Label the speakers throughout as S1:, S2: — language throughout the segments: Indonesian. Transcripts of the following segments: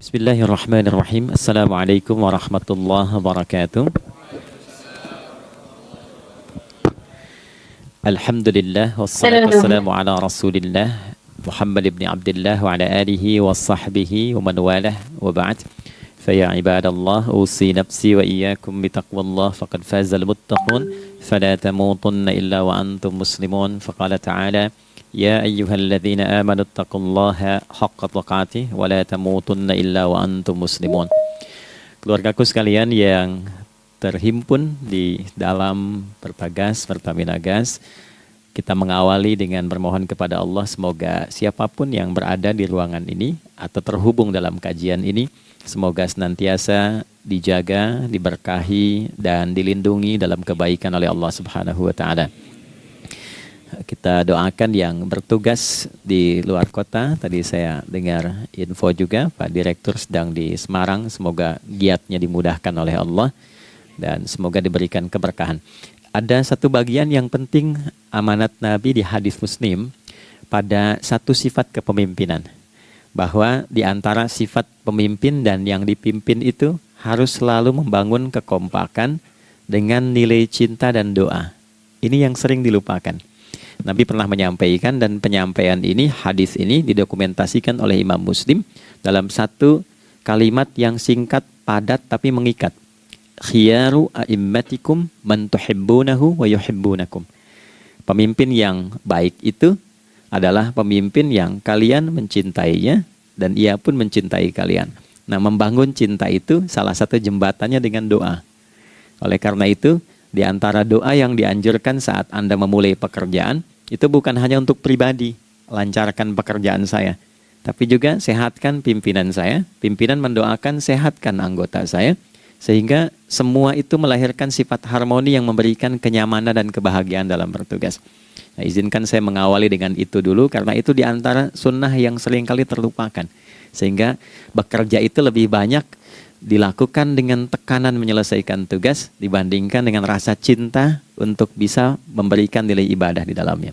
S1: Bismillahirrahmanirrahim. Assalamualaikum warahmatullahi wabarakatuh. Alhamdulillah wassalatu wassalamu ala Rasulillah Muhammad ibn Abdullah wa ala alihi wa sahbihi wa man walah wa ba'd. Faya ibadallah usi nafsi wa iyyakum bitaqwallah faqad fazal muttaqun fala tamutunna illa wa antum muslimun. Faqala ta'ala ya ayyuhalladzina amanu taqullaha haqqa tuqatih wa la tamutunna illa wa antum muslimun. Keluargaku sekalian yang terhimpun di dalam Perbagas, Pertamina Gas, kita mengawali dengan bermohon kepada Allah semoga siapapun yang berada di ruangan ini atau terhubung dalam kajian ini, semoga senantiasa dijaga, diberkahi, dan dilindungi dalam kebaikan oleh Allah Subhanahu wa Ta'ala. Kita doakan yang bertugas di luar kota. Tadi saya dengar info juga Pak Direktur sedang di Semarang. Semoga giatnya dimudahkan oleh Allah dan semoga diberikan keberkahan. Ada satu bagian yang penting amanat Nabi di hadis Muslim pada satu sifat kepemimpinan. Bahwa di antara sifat pemimpin dan yang dipimpin itu harus selalu membangun kekompakan dengan nilai cinta dan doa. Ini yang sering dilupakan. Nabi pernah menyampaikan dan penyampaian ini, hadis ini didokumentasikan oleh Imam Muslim dalam satu kalimat yang singkat, padat tapi mengikat. Khiyaru a'immatikum man tuhibbunahu wa yuhibbunakum. Pemimpin yang baik itu adalah pemimpin yang kalian mencintainya dan ia pun mencintai kalian. Nah, membangun cinta itu salah satu jembatannya dengan doa. Oleh karena itu, di antara doa yang dianjurkan saat Anda memulai pekerjaan, itu bukan hanya untuk pribadi, lancarkan pekerjaan saya, tapi juga sehatkan pimpinan saya, pimpinan mendoakan sehatkan anggota saya, sehingga semua itu melahirkan sifat harmoni yang memberikan kenyamanan dan kebahagiaan dalam bertugas. Nah, izinkan saya mengawali dengan itu dulu, karena itu di antara sunnah yang seringkali terlupakan. Sehingga bekerja itu lebih banyak dilakukan dengan tekanan menyelesaikan tugas dibandingkan dengan rasa cinta untuk bisa memberikan nilai ibadah di dalamnya.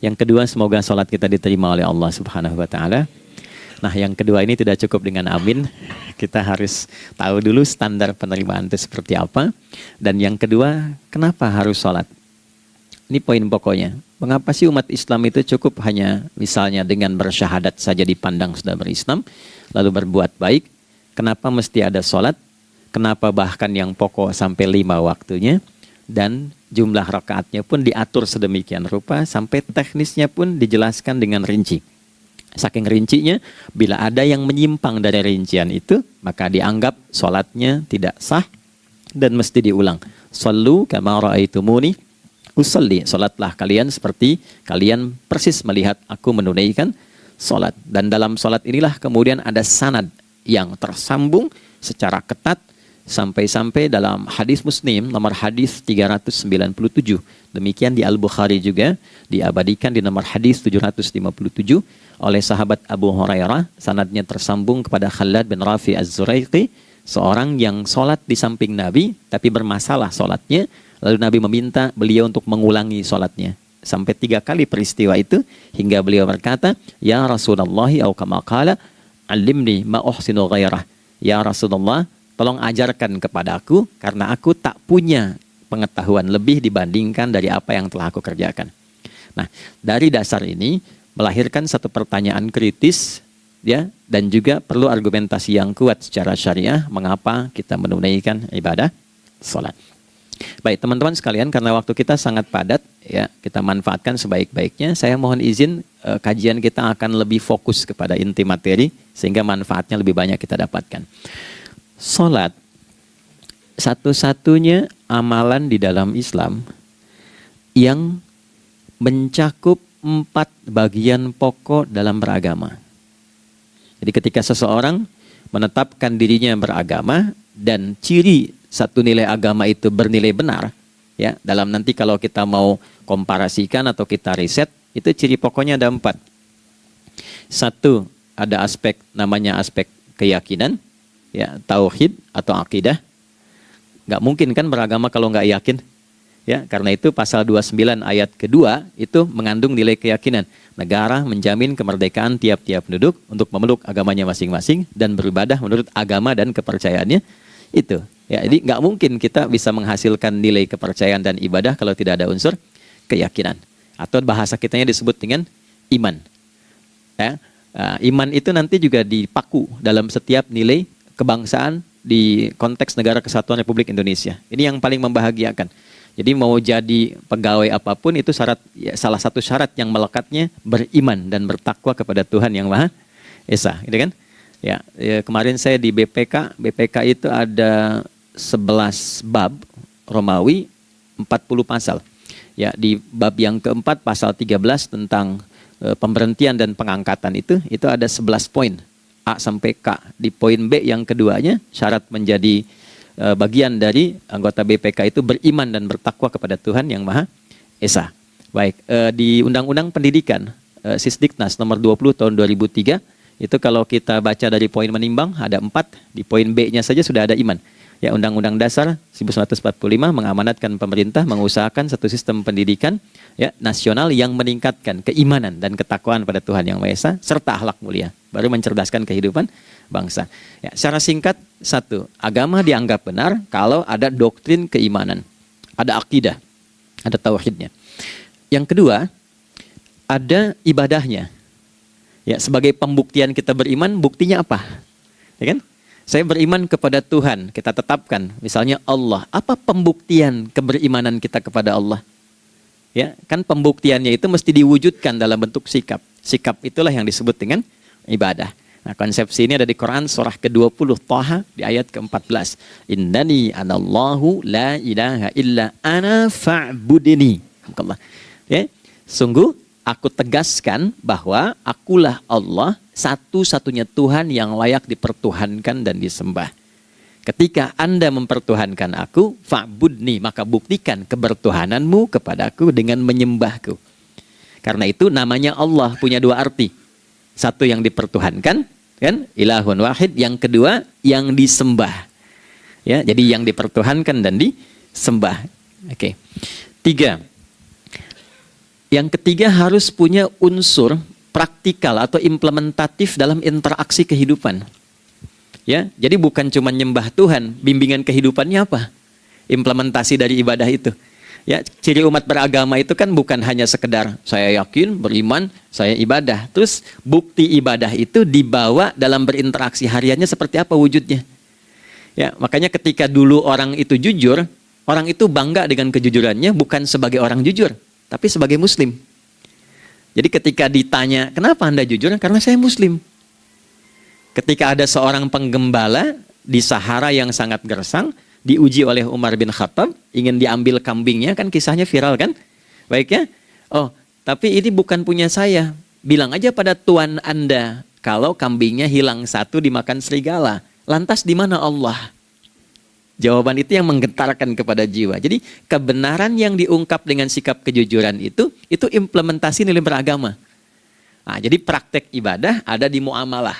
S1: Yang kedua, semoga sholat kita diterima oleh Allah Subhanahu wa Ta'ala. Nah, yang kedua ini tidak cukup dengan amin. Kita harus tahu dulu standar penerimaan itu seperti apa. Dan yang kedua, kenapa harus sholat? Ini poin pokoknya. Mengapa sih umat Islam itu cukup hanya misalnya dengan bersyahadat saja dipandang sudah berislam, lalu berbuat baik? Kenapa mesti ada sholat? Kenapa bahkan yang pokok sampai 5 waktunya? Dan jumlah rakaatnya pun diatur sedemikian rupa, sampai teknisnya pun dijelaskan dengan rinci. Saking rincinya, bila ada yang menyimpang dari rincian itu, maka dianggap sholatnya tidak sah dan mesti diulang. Shallu kama ra'aitumuni usalli. Sholatlah kalian seperti kalian persis melihat aku menunaikan sholat. Dan dalam sholat inilah kemudian ada sanad yang tersambung secara ketat sampai-sampai dalam hadis Muslim nomor hadis 397. Demikian di Al-Bukhari juga diabadikan di nomor hadis 757 oleh sahabat Abu Hurairah. Sanadnya tersambung kepada Khalad bin Rafi Az-Zuraiqi, seorang yang sholat di samping Nabi tapi bermasalah sholatnya. Lalu Nabi meminta beliau untuk mengulangi sholatnya. Sampai 3 kali peristiwa itu hingga beliau berkata, ya Rasulullah au kama qala alimni ma uhsinu ghairah. Ya Rasulullah, tolong ajarkan kepadaku karena aku tak punya pengetahuan lebih dibandingkan dari apa yang telah aku kerjakan. Nah, dari dasar ini melahirkan satu pertanyaan kritis ya, dan juga perlu argumentasi yang kuat secara syariah mengapa kita menunaikan ibadah salat. Baik teman-teman sekalian, karena waktu kita sangat padat ya, kita manfaatkan sebaik-baiknya. Saya mohon izin kajian kita akan lebih fokus kepada inti materi sehingga manfaatnya lebih banyak kita dapatkan. Salat satu-satunya amalan di dalam Islam yang mencakup 4 bagian pokok dalam beragama. Jadi ketika seseorang menetapkan dirinya beragama dan ciri satu nilai agama itu bernilai benar, ya, dalam nanti kalau kita mau komparasikan atau kita riset, itu ciri pokoknya ada 4. Satu, ada aspek namanya aspek keyakinan, ya, tauhid atau akidah. Nggak mungkin kan beragama kalau nggak yakin, Ya, karena itu pasal 29 ayat kedua itu mengandung nilai keyakinan. Negara menjamin kemerdekaan tiap-tiap penduduk untuk memeluk agamanya masing-masing dan beribadah menurut agama dan kepercayaannya itu. Ya, jadi nggak mungkin kita bisa menghasilkan nilai kepercayaan dan ibadah kalau tidak ada unsur keyakinan. Atau bahasa kitanya disebut dengan iman. Ya, iman itu nanti juga dipaku dalam setiap nilai kebangsaan di konteks Negara Kesatuan Republik Indonesia. Ini yang paling membahagiakan. Jadi mau jadi pegawai apapun itu syarat, ya, salah satu syarat yang melekatnya beriman dan bertakwa kepada Tuhan Yang Maha Esa, gitu kan? Ya, kemarin saya di BPK itu ada 11 bab Romawi, 40 pasal. Ya, di bab yang keempat pasal 13 tentang pemberhentian dan pengangkatan itu ada 11 poin A sampai K. Di poin B yang keduanya syarat menjadi bagian dari anggota BPK itu beriman dan bertakwa kepada Tuhan Yang Maha Esa. Baik, di Undang-Undang Pendidikan Sisdiknas nomor 20 tahun 2003 itu kalau kita baca dari poin menimbang ada 4, di poin B-nya saja sudah ada iman. Ya, Undang-Undang Dasar 1945 mengamanatkan pemerintah mengusahakan satu sistem pendidikan ya nasional yang meningkatkan keimanan dan ketakwaan pada Tuhan Yang Maha Esa serta akhlak mulia, baru mencerdaskan kehidupan bangsa. Ya, secara singkat, satu, agama dianggap benar kalau ada doktrin keimanan, ada akidah, ada tauhidnya. Yang kedua, ada ibadahnya. Ya, sebagai pembuktian kita beriman, buktinya apa? Ya kan? Saya beriman kepada Tuhan, kita tetapkan, misalnya Allah. Apa pembuktian keberimanan kita kepada Allah? Ya, kan pembuktiannya itu mesti diwujudkan dalam bentuk sikap. Sikap itulah yang disebut dengan ibadah. Nah, konsepsi ini ada di Quran surah ke-20 Thaha di ayat ke-14. Innani anallahu la ilaha illa ana fa'budini. Ya, sungguh aku tegaskan bahwa akulah Allah, satu-satunya Tuhan yang layak dipertuhankan dan disembah. Ketika Anda mempertuhankan aku, fa'budni, maka buktikan kebertuhananmu kepadaku dengan menyembahku. Karena itu namanya Allah punya dua arti. Satu yang dipertuhankan, kan? Ilahun wahid. Yang kedua yang disembah. Ya, jadi yang dipertuhankan dan disembah. Oke. 3. Yang ketiga harus punya unsur praktikal atau implementatif dalam interaksi kehidupan. Ya, jadi bukan cuma nyembah Tuhan, bimbingan kehidupannya apa? Implementasi dari ibadah itu. Ya, ciri umat beragama itu kan bukan hanya sekedar saya yakin, beriman, saya ibadah. Terus bukti ibadah itu dibawa dalam berinteraksi hariannya seperti apa wujudnya. Ya, makanya ketika dulu orang itu jujur, orang itu bangga dengan kejujurannya bukan sebagai orang jujur, tapi sebagai muslim. Jadi ketika ditanya, kenapa Anda jujur? Karena saya muslim. Ketika ada seorang penggembala di Sahara yang sangat gersang, diuji oleh Umar bin Khattab, ingin diambil kambingnya, kan kisahnya viral kan? Baik ya? Oh, tapi ini bukan punya saya. Bilang aja pada tuan Anda, kalau kambingnya hilang satu dimakan serigala. Lantas di mana Allah? Jawaban itu yang menggetarkan kepada jiwa. Jadi kebenaran yang diungkap dengan sikap kejujuran itu implementasi nilai beragama. Nah, jadi praktek ibadah ada di muamalah.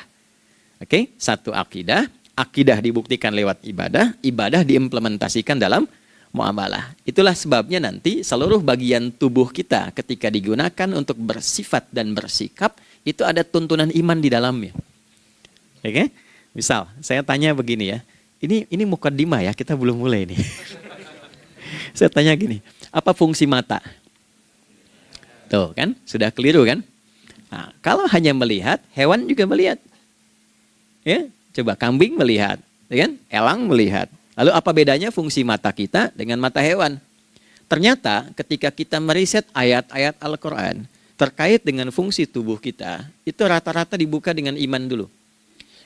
S1: Oke, satu akidah. Akidah dibuktikan lewat ibadah, ibadah diimplementasikan dalam muamalah. Itulah sebabnya nanti seluruh bagian tubuh kita ketika digunakan untuk bersifat dan bersikap, itu ada tuntunan iman di dalamnya. Oke? Misal, saya tanya begini ya, ini mukaddimah ya, kita belum mulai nih. Saya tanya gini, apa fungsi mata? Tuh kan, sudah keliru kan? Nah, kalau hanya melihat, hewan juga melihat. Ya, coba kambing melihat, kan? Elang melihat. Lalu apa bedanya fungsi mata kita dengan mata hewan? Ternyata ketika kita meriset ayat-ayat Al-Quran terkait dengan fungsi tubuh kita, itu rata-rata dibuka dengan iman dulu.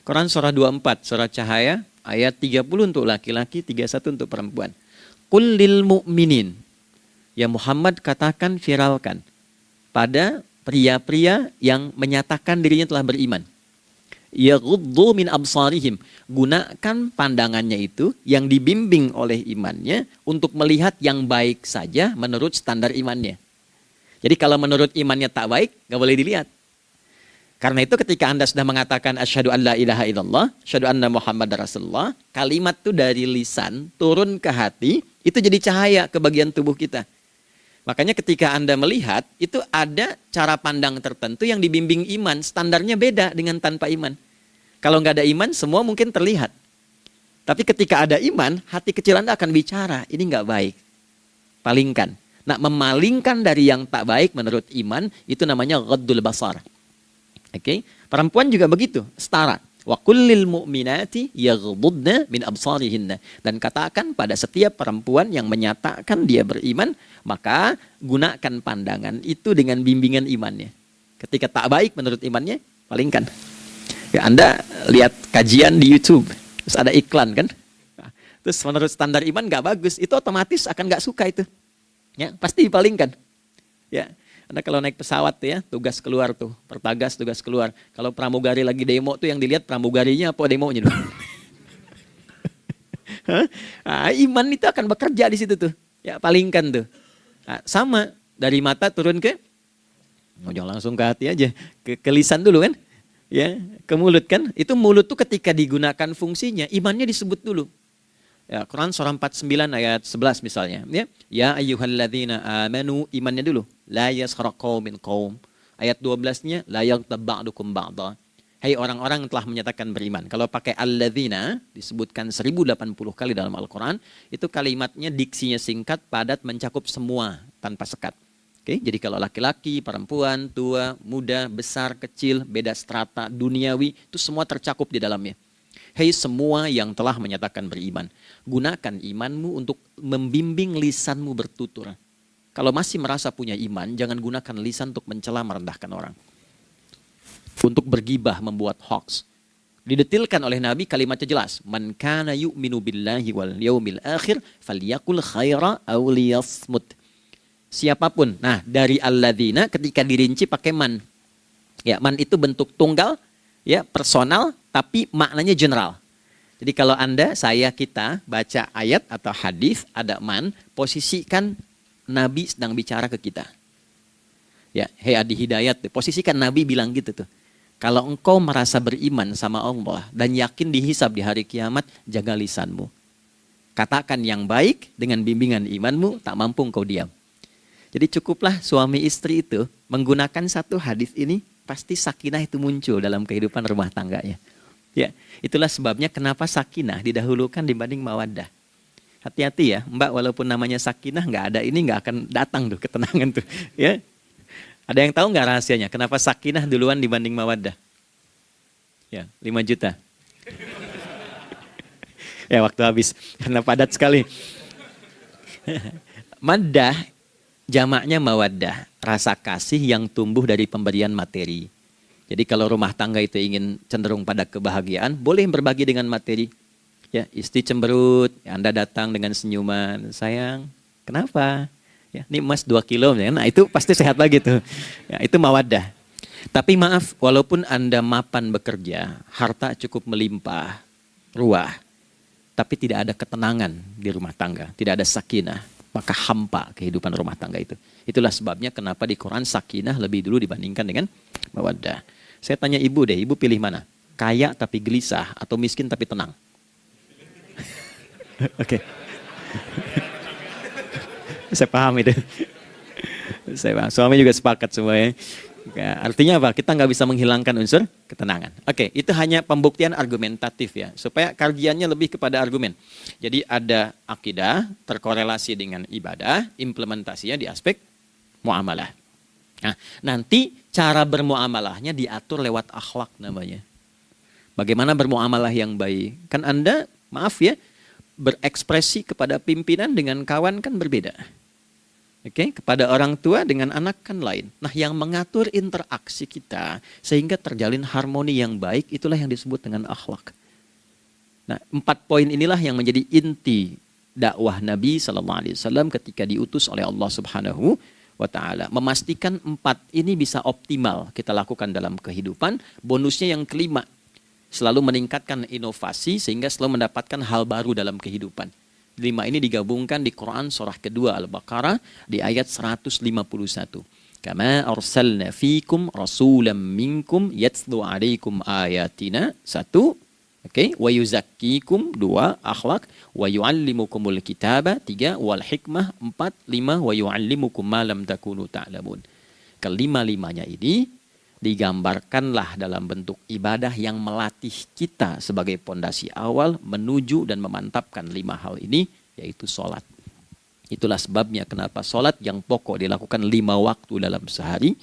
S1: Quran surah 24, surah Cahaya, ayat 30 untuk laki-laki, 31 untuk perempuan. Qul lil mu'minin. Ya Muhammad katakan, viralkan pada pria-pria yang menyatakan dirinya telah beriman. Yaghuddu min absarihim, gunakan pandangannya itu yang dibimbing oleh imannya untuk melihat yang baik saja menurut standar imannya. Jadi kalau menurut imannya tak baik, nggak boleh dilihat. Karena itu ketika Anda sudah mengatakan asyhadu an la ilaha illallah, asyhadu anna Muhammad Rasulullah, kalimat itu dari lisan turun ke hati, Itu jadi cahaya ke bagian tubuh kita. Makanya ketika Anda melihat, itu ada cara pandang tertentu yang dibimbing iman. Standarnya beda dengan tanpa iman. Kalau nggak ada iman, semua mungkin terlihat. Tapi ketika ada iman, hati kecil Anda akan bicara, ini nggak baik. Palingkan. Nah, memalingkan dari yang tak baik menurut iman, itu namanya ghaddul basar. Oke? Perempuan juga begitu, setara. Wa kullil mu'minati yaghdudna min absarihinna. Dan katakan pada setiap perempuan yang menyatakan dia beriman, maka gunakan pandangan itu dengan bimbingan imannya. Ketika tak baik menurut imannya, palingkan. Ya, Anda lihat kajian di YouTube, terus ada iklan kan? Terus menurut standar iman nggak bagus, itu otomatis akan nggak suka itu. Ya, pasti dipalingkan. Ya. Anda kalau naik pesawat tuh ya, tugas keluar tuh, pertagas tugas keluar. Kalau pramugari lagi demo tuh yang dilihat pramugarinya apa demonya tuh. Nah, iman itu akan bekerja di situ tuh. Ya, palingkan tuh. Nah, sama dari mata turun ke, jangan langsung ke hati aja, ke lisan dulu kan, ya, ke mulut kan. Itu mulut tuh ketika digunakan fungsinya, imannya disebut dulu. Ya, Quran surah 49 ayat 11 misalnya, ya. Ya ayyuhalladzina amanu, imannya dulu. La yaskhar qaumin qaum. Ayat 12-nya la yaghtab ba'dukum ba'dha. Hai orang-orang yang telah menyatakan beriman. Kalau pakai alladzina disebutkan 1080 kali dalam Al-Qur'an, itu kalimatnya diksinya singkat, padat, mencakup semua tanpa sekat. Oke, jadi kalau laki-laki, perempuan, tua, muda, besar, kecil, beda strata, duniawi, itu semua tercakup di dalamnya. Hei semua yang telah menyatakan beriman, gunakan imanmu untuk membimbing lisanmu bertutur. Kalau masih merasa punya iman, jangan gunakan lisan untuk mencela, merendahkan orang. Untuk bergibah, membuat hoax. Didetilkan oleh Nabi, kalimatnya jelas. Man kana yu'minu billahi wal yaumil akhir, falyakul khaira aw liyasmut. Siapapun. Nah, dari alladzina ketika dirinci pakai man. Ya, man itu bentuk tunggal, ya, personal, tapi maknanya general. Jadi kalau Anda, saya, kita baca ayat atau hadis ada man, posisikan Nabi sedang bicara ke kita. Ya, hei Adi Hidayat, posisikan Nabi bilang gitu tuh. Kalau engkau merasa beriman sama Allah dan yakin dihisab di hari kiamat, jaga lisanmu. Katakan yang baik dengan bimbingan imanmu, tak mampu engkau diam. Jadi cukuplah suami istri itu menggunakan satu hadis ini, pasti sakinah itu muncul dalam kehidupan rumah tangganya. Ya, itulah sebabnya kenapa sakinah didahulukan dibanding mawaddah. Hati-hati ya, Mbak, walaupun namanya sakinah nggak ada ini nggak akan datang tuh ketenangan tuh. Ya, ada yang tahu nggak rahasianya? Kenapa sakinah duluan dibanding mawaddah? Ya, 5 juta. Ya, waktu habis karena padat sekali. Maddah jamaknya mawaddah, rasa kasih yang tumbuh dari pemberian materi. Jadi kalau rumah tangga itu ingin cenderung pada kebahagiaan, boleh berbagi dengan materi. Ya, istri cemberut, ya Anda datang dengan senyuman, sayang, kenapa? Ya, ini emas 2 kilo, ya. Nah itu pasti sehat lagi tuh. Ya, itu mawaddah. Tapi maaf, walaupun Anda mapan bekerja, harta cukup melimpah, ruah, tapi tidak ada ketenangan di rumah tangga, tidak ada sakinah, maka hampa kehidupan rumah tangga itu. Itulah sebabnya kenapa di Quran sakinah lebih dulu dibandingkan dengan mawaddah. Saya tanya ibu deh, ibu pilih mana? Kaya tapi gelisah atau miskin tapi tenang? Oke. Saya paham itu. Saya paham. Suami juga sepakat semuanya. Ya, artinya apa? Kita nggak bisa menghilangkan unsur ketenangan. Oke, itu hanya pembuktian argumentatif ya, supaya kajiannya lebih kepada argumen. Jadi ada akidah terkorelasi dengan ibadah, implementasinya di aspek muamalah. Nah, nanti cara bermuamalahnya diatur lewat akhlak namanya. Bagaimana bermuamalah yang baik? Kan Anda, maaf ya, berekspresi kepada pimpinan dengan kawan kan berbeda. Oke, kepada orang tua dengan anak kan lain. Nah, yang mengatur interaksi kita sehingga terjalin harmoni yang baik, itulah yang disebut dengan akhlak. Nah, 4 poin inilah yang menjadi inti dakwah Nabi SAW ketika diutus oleh Allah Subhanahu wa Ta'ala. Memastikan 4 ini bisa optimal kita lakukan dalam kehidupan. Bonusnya yang kelima, selalu meningkatkan inovasi sehingga selalu mendapatkan hal baru dalam kehidupan. 5 ini digabungkan di Quran surah kedua Al-Baqarah di ayat 151. Kama arsalna fikum rasulam minkum yatslu alaikum ayatina. 1, Oke, wa yuzakkikum 2, akhlak, wa yu'allimukumul kitaba 3, wal hikmah 4, 5, wa yu'allimukum ma lam takunu ta'lamun. Kelima-limanya ini digambarkanlah dalam bentuk ibadah yang melatih kita sebagai pondasi awal menuju dan memantapkan 5 hal ini, yaitu sholat. Itulah sebabnya kenapa sholat yang pokok dilakukan 5 waktu dalam sehari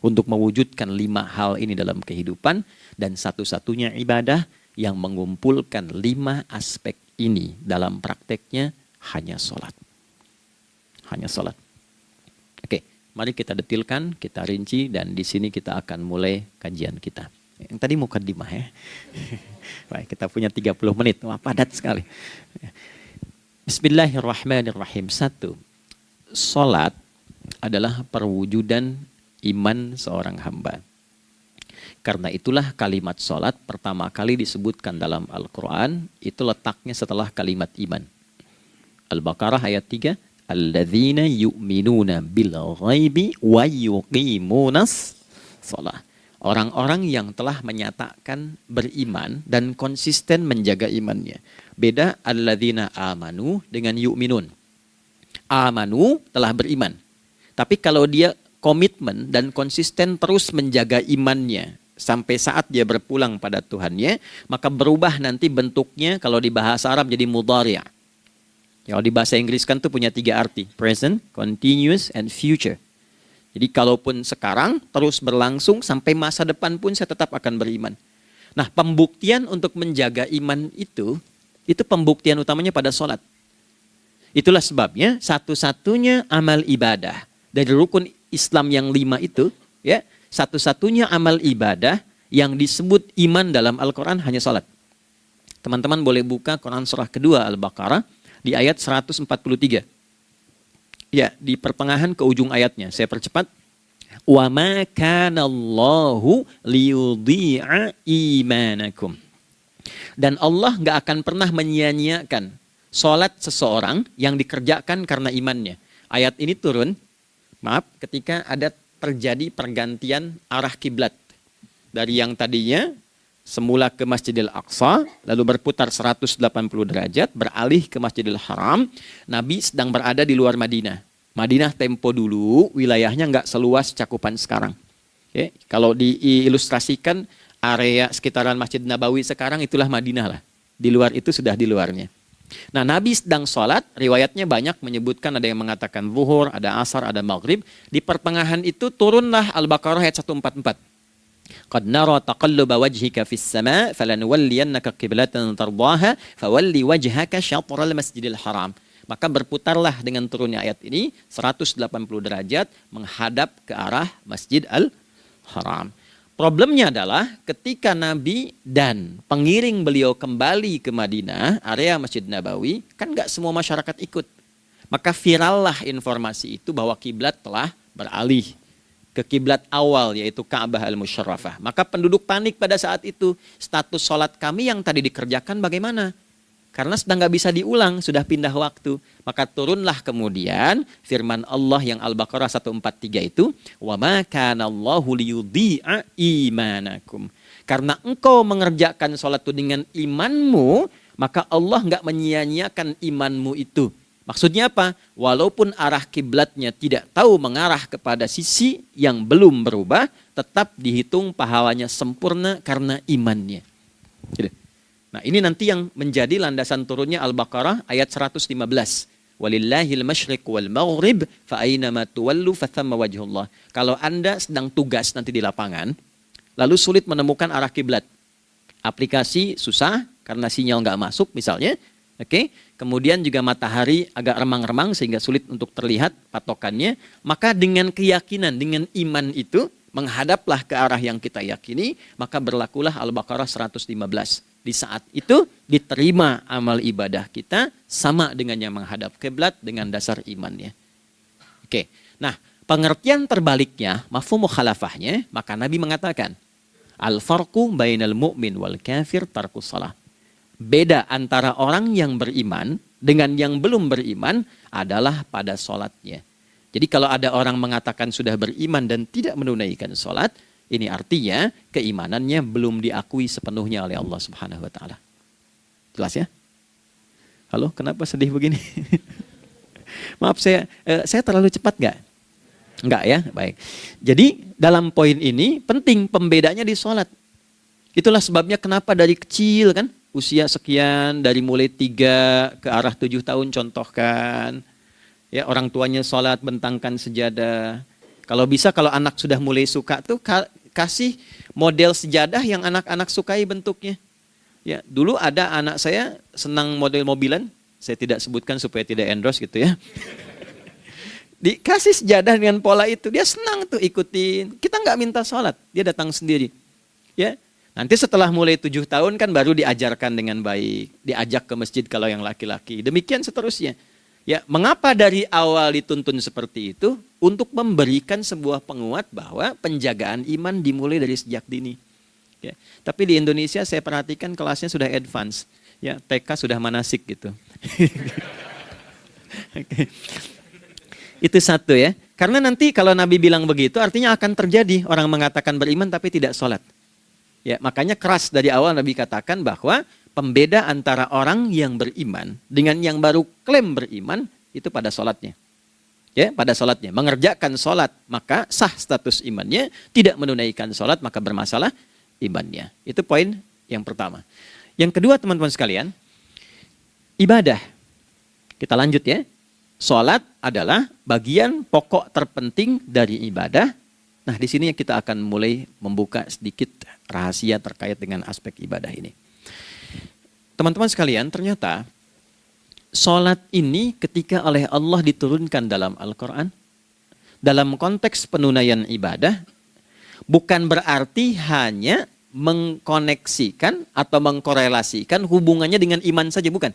S1: untuk mewujudkan 5 hal ini dalam kehidupan, dan satu-satunya ibadah yang mengumpulkan 5 aspek ini dalam prakteknya hanya sholat. Hanya sholat. Oke, mari kita detilkan, kita rinci, dan di sini kita akan mulai kajian kita. Yang tadi mukadimah ya. Baik, kita punya 30 menit. Wah, padat sekali. Bismillahirrahmanirrahim. 1. Sholat adalah perwujudan iman seorang hamba. Karena itulah kalimat sholat pertama kali disebutkan dalam Al-Quran, itu letaknya setelah kalimat iman. Al-Baqarah ayat 3, Alladzina yu'minuna bil ghaibi wa yuqimunas sholat. Orang-orang yang telah menyatakan beriman dan konsisten menjaga imannya. Beda alladzina amanu dengan yu'minun. Amanu telah beriman. Tapi kalau dia komitmen dan konsisten terus menjaga imannya sampai saat dia berpulang pada Tuhannya, maka berubah nanti bentuknya kalau di bahasa Arab jadi mudhari'. Kalau di bahasa Inggris kan tuh punya 3 arti, present, continuous, and future. Jadi kalaupun sekarang terus berlangsung sampai masa depan pun saya tetap akan beriman. Nah, pembuktian untuk menjaga iman itu pembuktian utamanya pada sholat. Itulah sebabnya satu-satunya amal ibadah dari rukun Islam yang 5 itu, ya, satu-satunya amal ibadah yang disebut iman dalam Al-Quran hanya salat. Teman-teman boleh buka Quran surah kedua Al-Baqarah di ayat 143. Ya, di pertengahan ke ujung ayatnya. Saya percepat. Wa ma kana Allahu liyudhi'a imanakum. Dan Allah nggak akan pernah menyia-nyiakan salat seseorang yang dikerjakan karena imannya. Ayat ini turun, ketika ada terjadi pergantian arah kiblat dari yang tadinya semula ke Masjidil Aqsa, lalu berputar 180 derajat, beralih ke Masjidil Haram. Nabi sedang berada di luar Madinah. Madinah tempo dulu, wilayahnya nggak seluas cakupan sekarang. Oke, kalau diilustrasikan area sekitaran Masjid Nabawi sekarang itulah Madinah lah. Di luar itu sudah di luarnya. Nah, Nabi sedang sholat, riwayatnya banyak menyebutkan, ada yang mengatakan zuhur, ada asar, ada maghrib. Di pertengahan itu turunlah Al-Baqarah ayat 144. Qad nara taqalluba wajhika fis sama' falanuwalliyannaka qiblatan tardaha fawalli wajhaka syatral masjidil haram. Maka berputarlah dengan turunnya ayat ini 180 derajat menghadap ke arah Masjid Al-Haram. Problemnya adalah ketika Nabi dan pengiring beliau kembali ke Madinah, area Masjid Nabawi, kan nggak semua masyarakat ikut. Maka virallah informasi itu bahwa kiblat telah beralih ke kiblat awal, yaitu Ka'bah Al-Musyarrafah. Maka penduduk panik pada saat itu. Status sholat kami yang tadi dikerjakan bagaimana? Karena sedang nggak bisa diulang, sudah pindah waktu. Maka turunlah kemudian firman Allah yang Al-Baqarah 143 itu, wa ma kana Allahu liyudhi'a imanakum. Karena engkau mengerjakan sholat itu dengan imanmu, maka Allah nggak menyia-nyiakan imanmu itu. Maksudnya apa? Walaupun arah kiblatnya tidak tahu mengarah kepada sisi yang belum berubah, tetap dihitung pahalanya sempurna karena imannya. Gitu. Nah, ini nanti yang menjadi landasan turunnya Al-Baqarah ayat 115. Walillahil masyriq wal maghrib fa aynama tuwallu fathamma wajhullah. Kalau Anda sedang tugas nanti di lapangan, lalu sulit menemukan arah kiblat. Aplikasi susah karena sinyal nggak masuk misalnya. Oke. Kemudian juga matahari agak remang-remang sehingga sulit untuk terlihat patokannya. Maka dengan keyakinan, dengan iman itu, menghadaplah ke arah yang kita yakini, maka berlakulah Al-Baqarah 115. Di saat itu diterima amal ibadah kita sama dengan yang menghadap kiblat dengan dasar imannya. Oke. Nah, pengertian terbaliknya, mafhum mukhalafahnya, maka Nabi mengatakan, al-farqu bainal mu'min wal kafir tarkus shalah. Beda antara orang yang beriman dengan yang belum beriman adalah pada sholatnya. Jadi kalau ada orang mengatakan sudah beriman dan tidak menunaikan sholat, Ini artinya keimanannya belum diakui sepenuhnya oleh Allah Subhanahu wa taala. Jelas ya? Halo, kenapa sedih begini? Maaf, saya terlalu cepat nggak? Nggak ya? Baik. Jadi dalam poin ini penting pembedanya di sholat. Itulah sebabnya kenapa dari kecil kan, usia sekian, dari mulai 3 ke arah 7 tahun contohkan. Ya, orang tuanya sholat bentangkan sejadah. Kalau bisa, kalau anak sudah mulai suka tuh kasih model sejadah yang anak-anak sukai bentuknya. Ya, dulu ada anak saya senang model mobilan, saya tidak sebutkan supaya tidak endorse gitu ya. Dikasih sejadah dengan pola itu, dia senang tuh ikutin. Kita nggak minta sholat, dia datang sendiri. Ya, nanti setelah mulai 7 tahun kan baru diajarkan dengan baik, diajak ke masjid kalau yang laki-laki. Demikian seterusnya. Ya, mengapa dari awal dituntun seperti itu? Untuk memberikan sebuah penguat bahwa penjagaan iman dimulai dari sejak dini. Ya, tapi di Indonesia saya perhatikan kelasnya sudah advance. Ya, TK sudah manasik gitu. Okay. Itu satu ya. Karena nanti kalau Nabi bilang begitu artinya akan terjadi orang mengatakan beriman tapi tidak sholat. Ya, makanya keras dari awal Nabi katakan bahwa pembeda antara orang yang beriman dengan yang baru klaim beriman itu pada sholatnya. Ya, pada sholatnya. Mengerjakan sholat maka sah status imannya, tidak menunaikan sholat maka bermasalah imannya. Itu poin yang pertama. Yang kedua teman-teman sekalian, ibadah. Kita lanjut ya. Sholat adalah bagian pokok terpenting dari ibadah. Nah, di sini kita akan mulai membuka sedikit rahasia terkait dengan aspek ibadah ini. Teman-teman sekalian, ternyata sholat ini ketika oleh Allah diturunkan dalam Al-Quran, dalam konteks penunaian ibadah, bukan berarti hanya mengkoneksikan atau mengkorelasikan hubungannya dengan iman saja, bukan.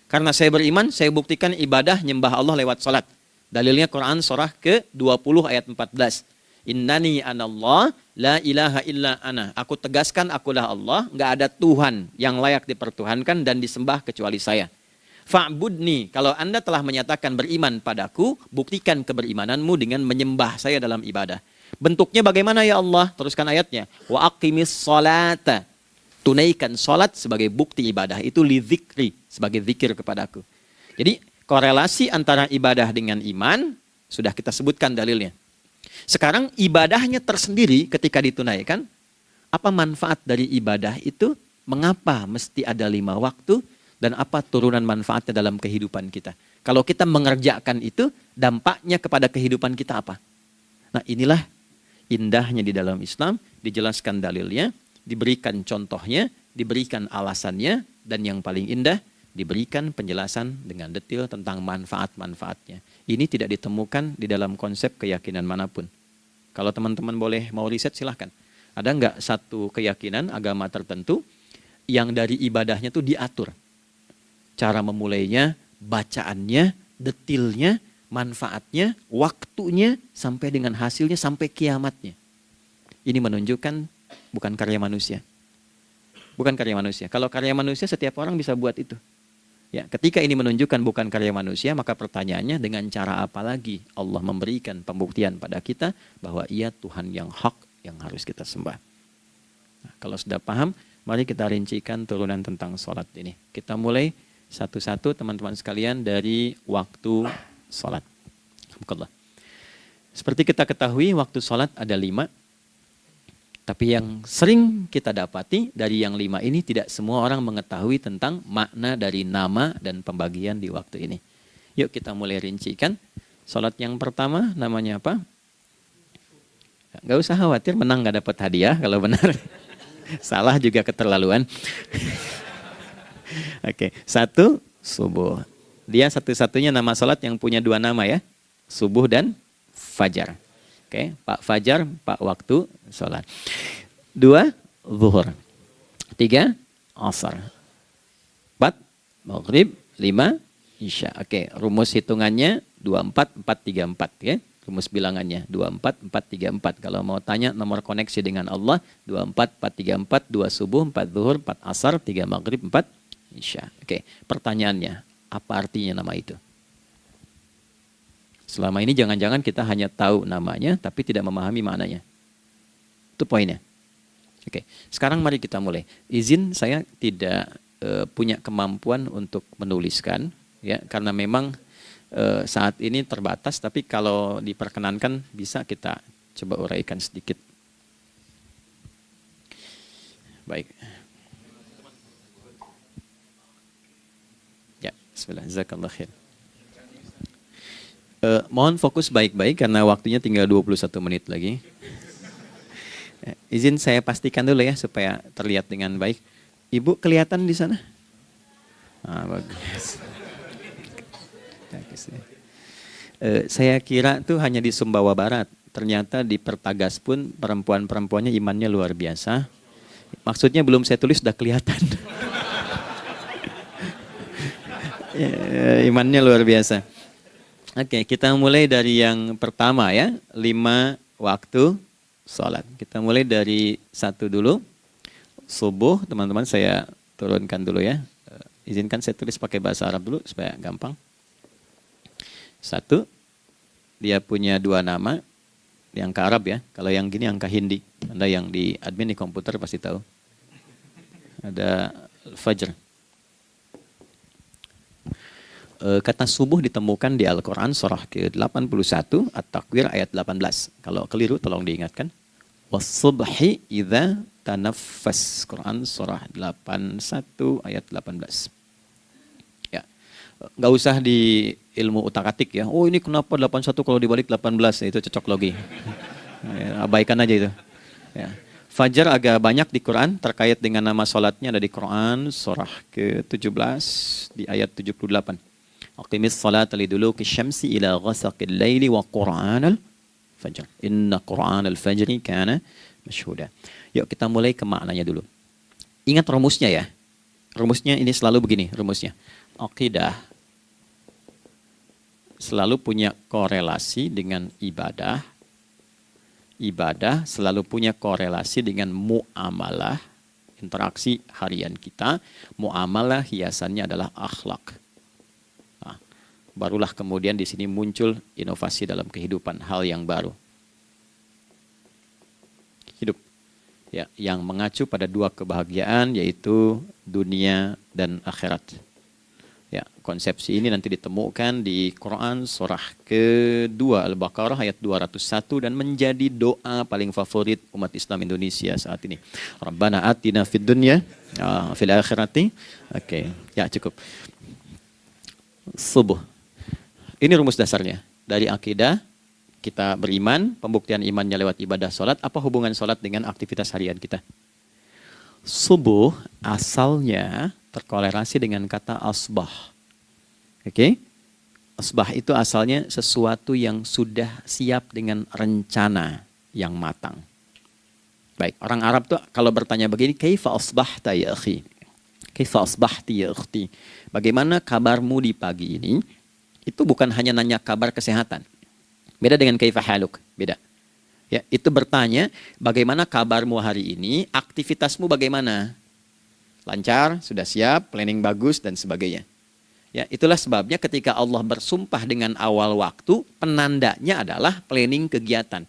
S1: Karena saya beriman, saya buktikan ibadah nyembah Allah lewat sholat. Dalilnya Quran surah ke-20 ayat 14. Innani anallah la ilaha illa ana. Aku tegaskan akulah Allah, nggak ada Tuhan yang layak dipertuhankan dan disembah kecuali saya. Fa'budni, kalau Anda telah menyatakan beriman padaku, buktikan keberimananmu dengan menyembah saya dalam ibadah. Bentuknya bagaimana ya Allah? Teruskan ayatnya. Wa aqimis sholata. Tunaikan sholat sebagai bukti ibadah. Itu li dzikri, sebagai zikir kepadaku. Jadi korelasi antara ibadah dengan iman, sudah kita sebutkan dalilnya. Sekarang ibadahnya tersendiri ketika ditunaikan, apa manfaat dari ibadah itu? Mengapa mesti ada 5 waktu? Dan apa turunan manfaatnya dalam kehidupan kita? Kalau kita mengerjakan itu, dampaknya kepada kehidupan kita apa? Nah, inilah indahnya di dalam Islam, dijelaskan dalilnya, diberikan contohnya, diberikan alasannya, dan yang paling indah, diberikan penjelasan dengan detail tentang manfaat-manfaatnya. Ini tidak ditemukan di dalam konsep keyakinan manapun. Kalau teman-teman boleh mau riset silahkan. Ada nggak satu keyakinan agama tertentu yang dari ibadahnya itu diatur? Cara memulainya, bacaannya, detailnya, manfaatnya, waktunya, sampai dengan hasilnya, sampai kiamatnya. Ini menunjukkan bukan karya manusia. Bukan karya manusia. Kalau karya manusia setiap orang bisa buat itu. Ya, ketika ini menunjukkan bukan karya manusia, maka pertanyaannya dengan cara apa lagi Allah memberikan pembuktian pada kita bahwa Ia Tuhan yang hak yang harus kita sembah. Nah, kalau sudah paham, mari kita rincikan turunan tentang sholat ini. Kita mulai satu-satu teman-teman sekalian dari waktu sholat. Seperti kita ketahui waktu sholat ada 5. Tapi yang sering kita dapati dari yang 5 ini tidak semua orang mengetahui tentang makna dari nama dan pembagian di waktu ini. Yuk kita mulai rincikan. Sholat yang pertama namanya apa? Gak usah khawatir, menang gak dapat hadiah kalau benar. Salah juga keterlaluan. Oke, 1 subuh. Dia satu-satunya nama sholat yang punya 2 nama ya. Subuh dan fajar. Oke, Pak Fajar, Pak waktu sholat. 2, zuhur. 3, asar. 4, maghrib. 5, isya. Oke, rumus hitungannya 24, 4, 3, 4. Ya. Rumus bilangannya 24, 4, 3, 4. Kalau mau tanya nomor koneksi dengan Allah, 24, 4, 3, 4, 2 subuh, 4 zuhur, 4 asar, 3 maghrib, 4 isya. Oke, pertanyaannya, apa artinya nama itu? Selama ini jangan-jangan kita hanya tahu namanya, tapi tidak memahami maknanya. Itu poinnya. Oke, sekarang mari kita mulai. Izin saya tidak punya kemampuan untuk menuliskan, ya, karena memang saat ini terbatas. Tapi kalau diperkenankan bisa kita coba uraikan sedikit. Baik. Ya, bismillah. Jazakallah khair. Mohon fokus baik-baik karena waktunya tinggal 21 menit lagi. Izin saya pastikan dulu ya supaya terlihat dengan baik. Ibu kelihatan di sana? Bagus. Saya kira tuh hanya di Sumbawa Barat. Ternyata di Pertagas pun perempuan-perempuannya imannya luar biasa. Maksudnya belum saya tulis sudah kelihatan. Imannya luar biasa. Oke, kita mulai dari yang pertama ya. 5 waktu sholat. Kita mulai dari 1 dulu. Subuh, teman-teman saya turunkan dulu ya. Izinkan saya tulis pakai bahasa Arab dulu supaya gampang. 1, dia punya 2 nama. Di angka Arab ya. Kalau yang gini angka Hindi. Anda yang di admin di komputer pasti tahu. Ada Fajr. Kata subuh ditemukan di Al-Quran surah ke-81 At-Takwir ayat 18. Kalau keliru tolong diingatkan. Was-subhi idza tanaffas. Quran surah 81 ayat 18. Ya. Enggak usah di ilmu utak-atik ya. Oh ini kenapa 81 kalau dibalik 18? Itu cocok logi. Ya, abaikan aja itu. Ya. Fajar agak banyak di Quran terkait dengan nama salatnya ada di Quran surah ke-17 di ayat 78. Aqimis salata liduluki syamsi ila ghasaqil laili wa qur'anal fajr. Inna qur'anal fajri kana masyhuda. Yuk kita mulai ke maknanya dulu. Ingat rumusnya ya. Rumusnya ini selalu begini rumusnya. Aqidah selalu punya korelasi dengan ibadah. Ibadah selalu punya korelasi dengan muamalah, interaksi harian kita. Muamalah hiasannya adalah akhlak. Barulah kemudian di sini muncul inovasi dalam kehidupan, hal yang baru. Hidup ya, yang mengacu pada 2 kebahagiaan yaitu dunia dan akhirat. Ya, konsepsi ini nanti ditemukan di Quran surah ke-2 Al-Baqarah ayat 201 dan menjadi doa paling favorit umat Islam Indonesia saat ini. Rabbana atina fid dunya fil akhirati. Oke, ya cukup. Subuh. Ini rumus dasarnya. Dari akidah, kita beriman, pembuktian imannya lewat ibadah sholat. Apa hubungan sholat dengan aktivitas harian kita? Subuh asalnya terkorelasi dengan kata asbah. Oke? Asbah itu asalnya sesuatu yang sudah siap dengan rencana yang matang. Baik, orang Arab tuh kalau bertanya begini, kaifa asbahta ya akhi? Kaifa asbahti ya ukhti? Bagaimana kabarmu di pagi ini? Itu bukan hanya nanya kabar kesehatan. Beda dengan kaifa haluk, beda. Ya, itu bertanya bagaimana kabarmu hari ini, aktivitasmu bagaimana? Lancar, sudah siap, planning bagus dan sebagainya. Ya, itulah sebabnya ketika Allah bersumpah dengan awal waktu, penandanya adalah planning kegiatan.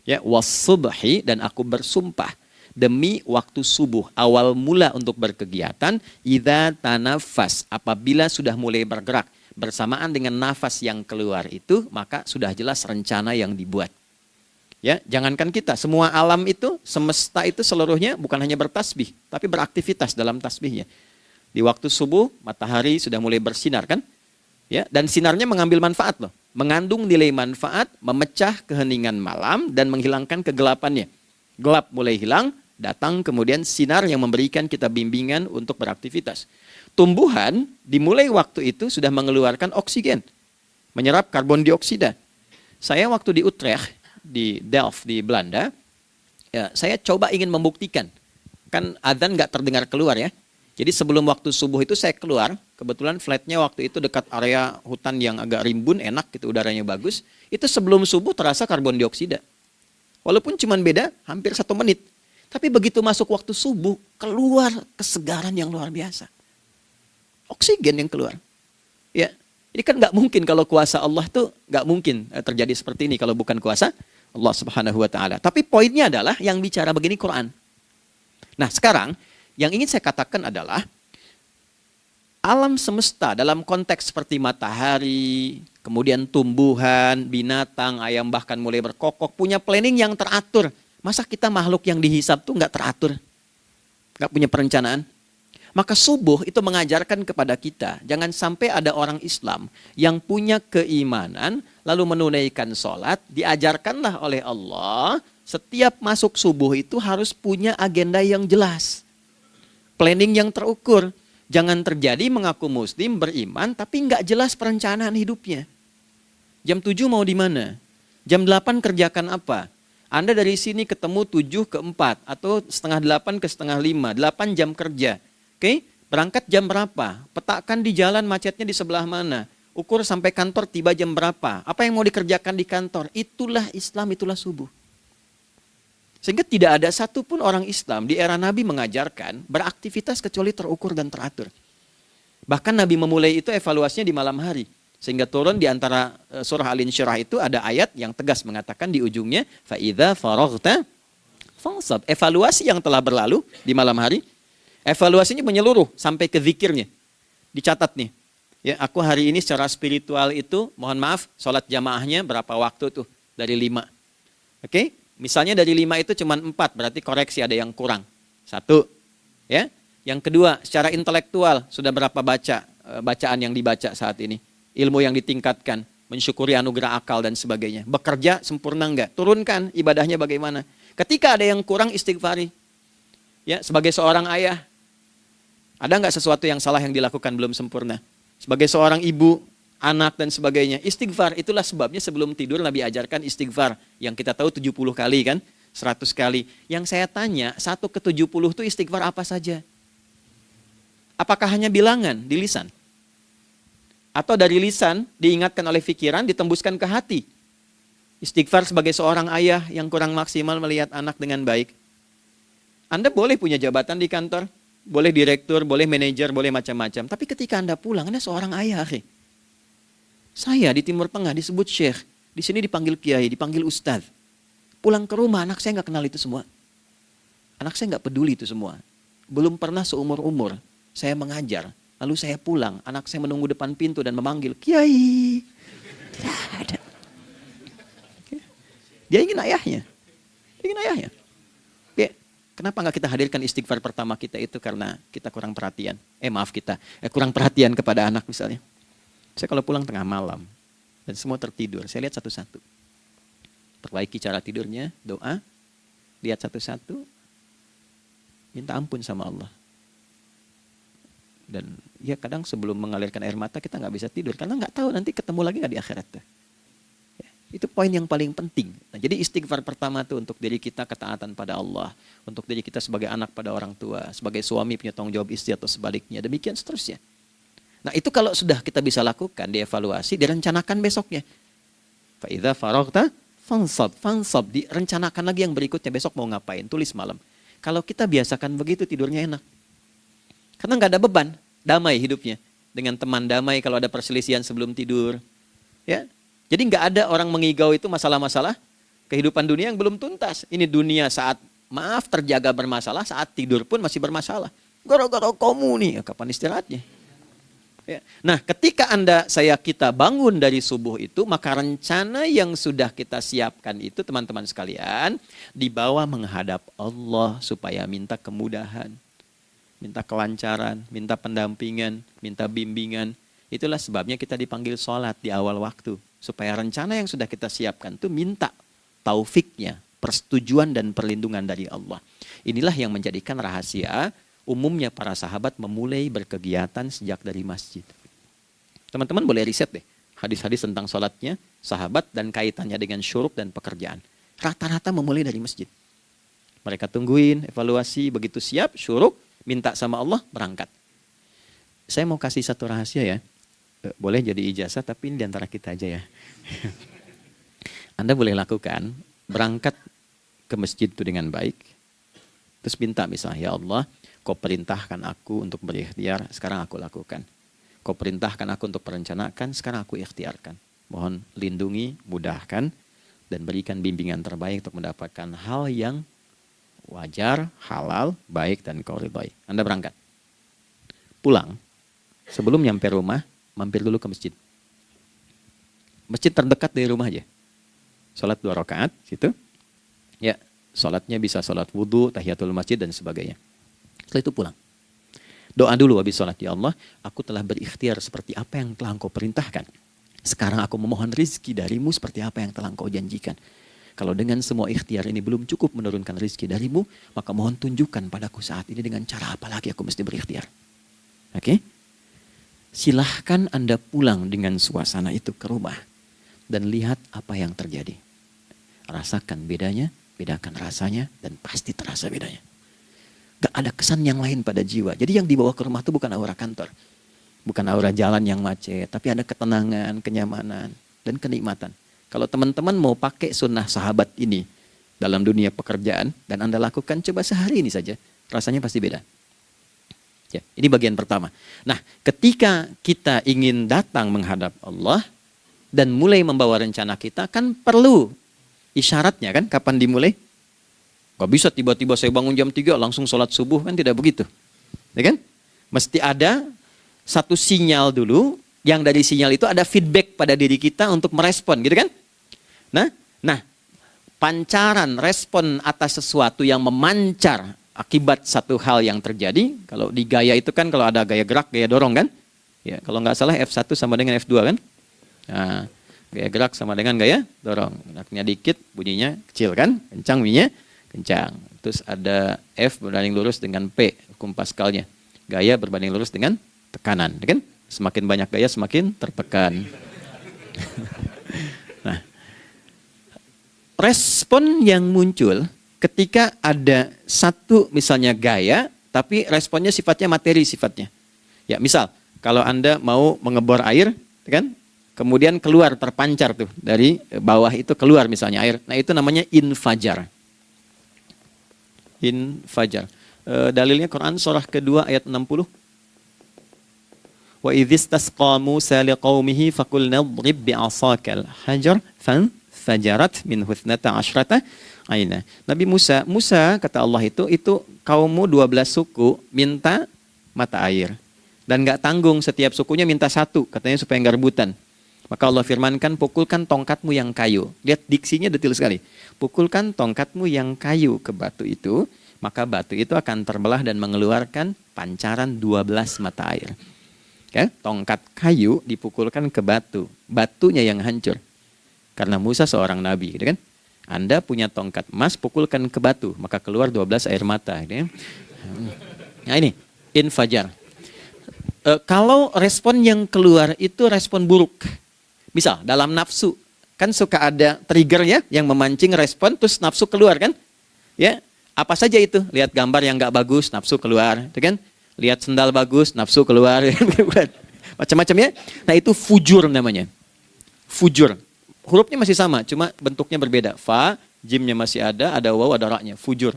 S1: Ya, was-subhi dan aku bersumpah demi waktu subuh, awal mula untuk berkegiatan, idza tanafas, apabila sudah mulai bergerak. Bersamaan dengan nafas yang keluar itu, maka sudah jelas rencana yang dibuat. Ya, jangankan kita, semua alam itu, semesta itu seluruhnya bukan hanya bertasbih, tapi beraktivitas dalam tasbihnya. Di waktu subuh, matahari sudah mulai bersinar kan? Ya, dan sinarnya mengambil manfaat loh. Mengandung nilai manfaat, memecah keheningan malam dan menghilangkan kegelapannya. Gelap mulai hilang, datang kemudian sinar yang memberikan kita bimbingan untuk beraktivitas. Tumbuhan dimulai waktu itu sudah mengeluarkan oksigen, menyerap karbon dioksida. Saya waktu di Utrecht, di Delft di Belanda, ya, saya coba ingin membuktikan. Kan adzan nggak terdengar keluar ya. Jadi sebelum waktu subuh itu saya keluar, kebetulan flatnya waktu itu dekat area hutan yang agak rimbun, enak gitu, udaranya bagus. Itu sebelum subuh terasa karbon dioksida. Walaupun cuma beda hampir 1 menit. Tapi begitu masuk waktu subuh, keluar kesegaran yang luar biasa. Oksigen yang keluar. Ya, ini kan nggak mungkin kalau kuasa Allah tuh nggak mungkin terjadi seperti ini kalau bukan kuasa
S2: Allah Subhanahu wa taala. Tapi poinnya adalah yang bicara begini Quran. Nah, sekarang yang ingin saya katakan adalah alam semesta dalam konteks seperti matahari, kemudian tumbuhan, binatang, ayam bahkan mulai berkokok, punya planning yang teratur. Masa kita makhluk yang dihisab tuh nggak teratur? Nggak punya perencanaan? Maka subuh itu mengajarkan kepada kita, jangan sampai ada orang Islam yang punya keimanan, lalu menunaikan sholat, diajarkanlah oleh Allah, setiap masuk subuh itu harus punya agenda yang jelas. Planning yang terukur. Jangan terjadi mengaku muslim, beriman, tapi nggak jelas perencanaan hidupnya. Jam 7 mau di mana? Jam 8 kerjakan apa? Anda dari sini ketemu 7 ke 4, atau setengah 8 ke setengah 5, 8 jam kerja. Oke? Berangkat jam berapa? Petakan di jalan macetnya di sebelah mana? Ukur sampai kantor tiba jam berapa? Apa yang mau dikerjakan di kantor? Itulah Islam, itulah subuh. Sehingga tidak ada satupun orang Islam di era Nabi mengajarkan beraktivitas kecuali terukur dan teratur. Bahkan Nabi memulai itu evaluasinya di malam hari. Sehingga turun di antara surah Al-Insyirah itu ada ayat yang tegas mengatakan di ujungnya, فَإِذَا فَرَغْتَ فَانْصَبْ. Evaluasi yang telah berlalu di malam hari, evaluasinya menyeluruh sampai ke zikirnya. Dicatat nih. Ya, aku hari ini secara spiritual itu, mohon maaf, sholat jamaahnya berapa waktu tuh? Dari 5. Oke? Misalnya dari 5 itu cuma 4, berarti koreksi ada yang kurang. 1, ya. Yang kedua, secara intelektual sudah berapa bacaan yang dibaca saat ini, ilmu yang ditingkatkan, mensyukuri anugerah akal dan sebagainya. Bekerja sempurna enggak? Turunkan ibadahnya bagaimana? Ketika ada yang kurang, istighfari. Ya, sebagai seorang ayah, ada enggak sesuatu yang salah yang dilakukan belum sempurna? Sebagai seorang ibu, anak dan sebagainya. Istighfar, itulah sebabnya sebelum tidur Nabi ajarkan istighfar. Yang kita tahu 70 kali kan, 100 kali. Yang saya tanya, 1 ke 70 itu istighfar apa saja? Apakah hanya bilangan di lisan? Atau dari lisan diingatkan oleh pikiran, ditembuskan ke hati? Istighfar sebagai seorang ayah yang kurang maksimal melihat anak dengan baik. Anda boleh punya jabatan di kantor, boleh direktur, boleh manajer, boleh macam-macam. Tapi ketika Anda pulang, Anda seorang ayah. Saya di Timur Tengah disebut syekh, di sini dipanggil kiai, dipanggil ustadz. Pulang ke rumah anak saya nggak kenal itu semua. Anak saya nggak peduli itu semua. Belum pernah seumur-umur saya mengajar, lalu saya pulang, anak saya menunggu depan pintu dan memanggil, kiai. Tidak ada. Dia ingin ayahnya. Ingin ayahnya. Oke. Kenapa nggak kita hadirkan istighfar pertama kita itu karena kita kurang perhatian. Kurang perhatian kepada anak misalnya. Saya kalau pulang tengah malam dan semua tertidur, saya lihat satu-satu. Perbaiki cara tidurnya, doa, lihat satu-satu, minta ampun sama Allah. Dan ya kadang sebelum mengalirkan air mata kita nggak bisa tidur karena nggak tahu nanti ketemu lagi nggak di akhirat. Ya, itu poin yang paling penting. Nah, jadi istighfar pertama itu untuk diri kita ketaatan pada Allah, untuk diri kita sebagai anak pada orang tua, sebagai suami punya tanggung jawab istri atau sebaliknya, demikian seterusnya. Nah itu kalau sudah kita bisa lakukan, dievaluasi, direncanakan besoknya. Fa'idha faraghta fansab, direncanakan lagi yang berikutnya, besok mau ngapain, tulis malam. Kalau kita biasakan begitu tidurnya enak. Karena nggak ada beban, damai hidupnya. Dengan teman damai kalau ada perselisihan sebelum tidur. Ya, jadi nggak ada orang mengigau itu masalah-masalah kehidupan dunia yang belum tuntas. Ini dunia saat terjaga bermasalah, saat tidur pun masih bermasalah. Gara-gara kamu nih, kapan istirahatnya? Ya. Nah, ketika kita bangun dari subuh itu, maka rencana yang sudah kita siapkan itu, teman-teman sekalian, dibawa menghadap Allah supaya minta kemudahan, minta kelancaran, minta pendampingan, minta bimbingan. Itulah sebabnya kita dipanggil sholat di awal waktu, supaya rencana yang sudah kita siapkan itu minta taufiknya, persetujuan dan perlindungan dari Allah. Inilah yang menjadikan rahasia umumnya para sahabat memulai berkegiatan sejak dari masjid. Teman-teman boleh riset deh hadis-hadis tentang sholatnya sahabat dan kaitannya dengan syuruk dan pekerjaan. Rata-rata memulai dari masjid. Mereka tungguin, evaluasi, begitu siap, syuruk, minta sama Allah, berangkat. Saya mau kasih satu rahasia ya. Boleh jadi ijazah tapi ini diantara kita aja ya. Anda boleh lakukan, berangkat ke masjid itu dengan baik. Terus minta misalnya, ya Allah, Kau perintahkan aku untuk berikhtiar, sekarang aku lakukan. Kau perintahkan aku untuk merencanakan, sekarang aku ikhtiarkan. Mohon lindungi, mudahkan, dan berikan bimbingan terbaik untuk mendapatkan hal yang wajar, halal, baik, dan kau ridhoi. Anda berangkat. Pulang, sebelum nyampe rumah, mampir dulu ke masjid. Masjid terdekat dari rumah aja. Sholat 2 rakaat, situ. Ya, sholatnya bisa sholat wudhu, tahiyatul masjid, dan sebagainya. Setelah itu pulang. Doa dulu habis sholat. Ya Allah, aku telah berikhtiar seperti apa yang telah Engkau perintahkan. Sekarang aku memohon rizki darimu seperti apa yang telah Engkau janjikan. Kalau dengan semua ikhtiar ini belum cukup menurunkan rizki darimu, maka mohon tunjukkan padaku saat ini dengan cara apa lagi aku mesti berikhtiar. Oke? Silahkan Anda pulang dengan suasana itu ke rumah. Dan lihat apa yang terjadi. Rasakan bedanya, bedakan rasanya, dan pasti terasa bedanya. Gak ada kesan yang lain pada jiwa. Jadi yang dibawa ke rumah itu bukan aura kantor. Bukan aura jalan yang macet, tapi ada ketenangan, kenyamanan, dan kenikmatan. Kalau teman-teman mau pakai sunnah sahabat ini dalam dunia pekerjaan, dan Anda lakukan coba sehari ini saja, rasanya pasti beda. Ya, ini bagian pertama. Nah, ketika kita ingin datang menghadap Allah, dan mulai membawa rencana kita, kan perlu isyaratnya kan, kapan dimulai? Gak bisa tiba-tiba saya bangun jam 3 langsung sholat subuh, kan tidak begitu. Ya kan? Mesti ada satu sinyal dulu, yang dari sinyal itu ada feedback pada diri kita untuk merespon, gitu kan? Nah, pancaran respon atas sesuatu yang memancar akibat satu hal yang terjadi, kalau di gaya itu kan kalau ada gaya gerak, gaya dorong kan? Ya, kalau nggak salah F1 sama dengan F2 kan? Nah, gaya gerak sama dengan gaya dorong. Geraknya dikit, bunyinya kecil kan? Kencang bunyinya, kencang. Terus ada F berbanding lurus dengan P, hukum Pascalnya. Gaya berbanding lurus dengan tekanan, kan? Semakin banyak gaya semakin tertekan. Nah, respon yang muncul ketika ada satu misalnya gaya, tapi responnya sifatnya materi sifatnya. Ya, misal kalau Anda mau mengebor air, kan? Kemudian keluar terpancar tuh dari bawah itu keluar misalnya air. Nah, itu namanya infajar. Infajar. Dalilnya Quran surah kedua ayat 60. Wa idzistasqa Musa liqaumihi faqulna idrib bi'asakal hajar fanfajarat minhu 12 aina. Nabi Musa kata Allah itu kaummu 12 suku minta mata air. Dan enggak tanggung, setiap sukunya minta satu, katanya supaya enggak rebutan. Maka Allah firmankan, pukulkan tongkatmu yang kayu. Lihat diksinya detil sekali. Pukulkan tongkatmu yang kayu ke batu itu, maka batu itu akan terbelah dan mengeluarkan pancaran 12 mata air. Ya, tongkat kayu dipukulkan ke batu, batunya yang hancur. Karena Musa seorang nabi, gitu kan? Anda punya tongkat emas, pukulkan ke batu, maka keluar 12 air mata. Gitu kan? Nah ini, infajar. Kalau respon yang keluar itu respon buruk. Misal, dalam nafsu, kan suka ada trigger ya, yang memancing respon, terus nafsu keluar kan? Ya, apa saja itu? Lihat gambar yang nggak bagus, nafsu keluar, gitu kan? Lihat sendal bagus, nafsu keluar. Macam-macam ya. Nah itu fujur namanya. Fujur. Hurufnya masih sama, cuma bentuknya berbeda. Fa, jimnya masih ada waw, ada ra-nya. Fujur.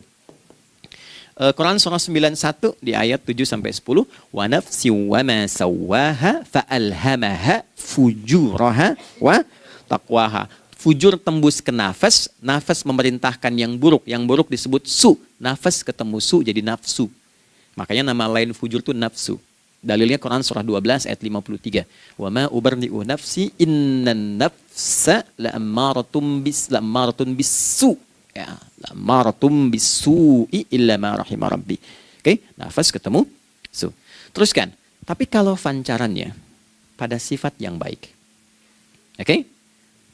S2: Quran surah 91 di ayat 7-10. Wa nafsi wa ma sawwaha fa'alhamaha fujuraha wa taqwaha. Fujur tembus ke nafas, nafas memerintahkan yang buruk disebut su. Nafas ketemu su jadi nafsu. Makanya nama lain fujur itu nafsu. Dalilnya Quran surah 12 ayat 53. Wa ma ubarni'u nafsi innan nafsa la'ammaratun bisu. Ya, la'ammaratun bisu'i illa ma rahimah rabbi. Oke, nafas ketemu su. Teruskan. Tapi kalau pancarannya pada sifat yang baik. Oke?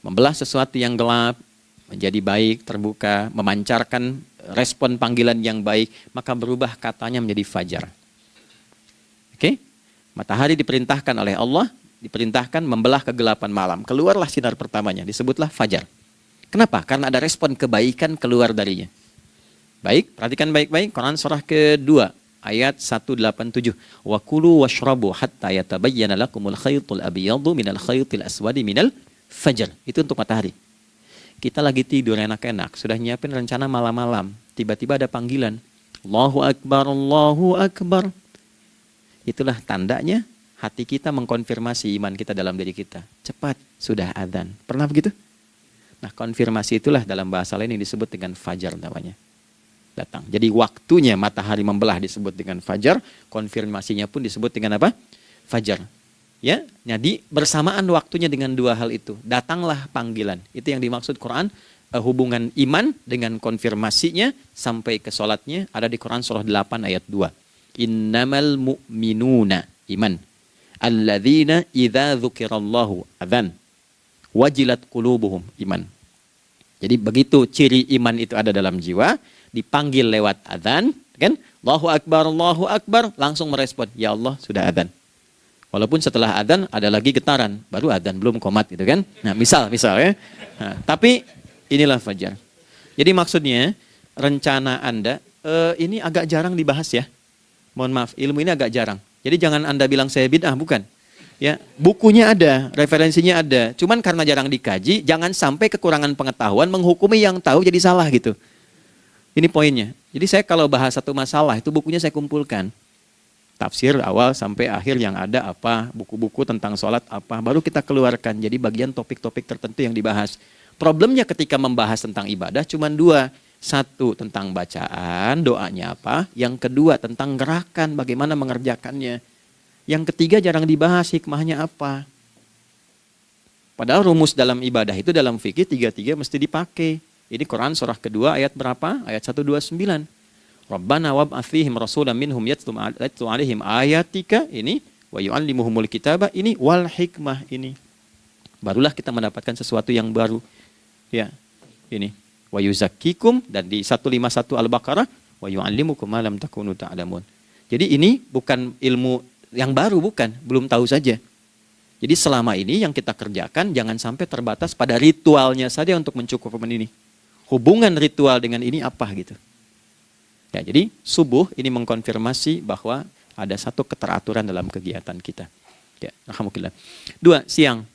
S2: Membelah sesuatu yang gelap menjadi baik, terbuka, memancarkan respon panggilan yang baik, maka berubah katanya menjadi fajar. Oke? Matahari diperintahkan oleh Allah, diperintahkan membelah kegelapan malam. Keluarlah sinar pertamanya, disebutlah fajar. Kenapa? Karena ada respon kebaikan keluar darinya. Baik, perhatikan baik-baik, Quran surah kedua, ayat 187. Wa kulu washrabu hatta yatabayyana lakumul khaytul abyadu minal khaytil aswadi minal fajar. Itu untuk matahari. Kita lagi tidur enak-enak, sudah nyiapin rencana malam-malam. Tiba-tiba ada panggilan. Allahu Akbar, Allahu Akbar. Itulah tandanya hati kita mengkonfirmasi iman kita dalam diri kita. Cepat, sudah adzan. Pernah begitu? Nah, konfirmasi itulah dalam bahasa lain yang disebut dengan fajar namanya. Datang. Jadi waktunya matahari membelah disebut dengan fajar, konfirmasinya pun disebut dengan apa? Fajar. Ya, jadi bersamaan waktunya dengan dua hal itu. Datanglah panggilan. Itu yang dimaksud Quran, hubungan iman dengan konfirmasinya sampai ke sholatnya ada di Quran surah 8 ayat 2. Innamal mu'minuna iman. Alladzina idza dzukirallahu adzan. Wajilat qulubuhum iman. Jadi begitu ciri iman itu ada dalam jiwa, dipanggil lewat adzan, kan? Allahu Akbar, langsung merespon, ya Allah sudah adzan. Walaupun setelah adzan ada lagi getaran, baru adzan belum qomat gitu kan. Nah, misal ya. Nah, tapi inilah fajar. Jadi maksudnya rencana Anda ini agak jarang dibahas ya. Mohon maaf, ilmu ini agak jarang. Jadi jangan Anda bilang saya bid'ah, bukan. Ya, bukunya ada, referensinya ada. Cuman karena jarang dikaji, jangan sampai kekurangan pengetahuan menghukumi yang tahu jadi salah gitu. Ini poinnya. Jadi saya kalau bahas satu masalah itu bukunya saya kumpulkan. Tafsir awal sampai akhir yang ada apa, buku-buku tentang sholat apa, baru kita keluarkan. Jadi bagian topik-topik tertentu yang dibahas. Problemnya ketika membahas tentang ibadah cuma dua. Satu tentang bacaan, doanya apa. Yang kedua tentang gerakan, bagaimana mengerjakannya. Yang ketiga jarang dibahas, hikmahnya apa. Padahal rumus dalam ibadah itu dalam fikih tiga-tiga mesti dipakai. Ini Quran surah kedua ayat berapa? Ayat 129. Rabbana wab'ats fihim rasulan minhum yatlu 'alaihim ayatika ini wa yu'allimuhumul kitaba ini wal hikmah ini. Barulah kita mendapatkan sesuatu yang baru. Ya. Ini wa yuzakkikum dan di 151 Al-Baqarah wa yu'allimukum ma lam takunu ta'lamun. Jadi ini bukan ilmu yang baru, bukan, belum tahu saja. Jadi selama ini yang kita kerjakan jangan sampai terbatas pada ritualnya saja untuk mencukupkan ini. Hubungan ritual dengan ini apa gitu. Ya, jadi subuh ini mengkonfirmasi bahwa ada satu keteraturan dalam kegiatan kita. Ya, alhamdulillah. 2, siang.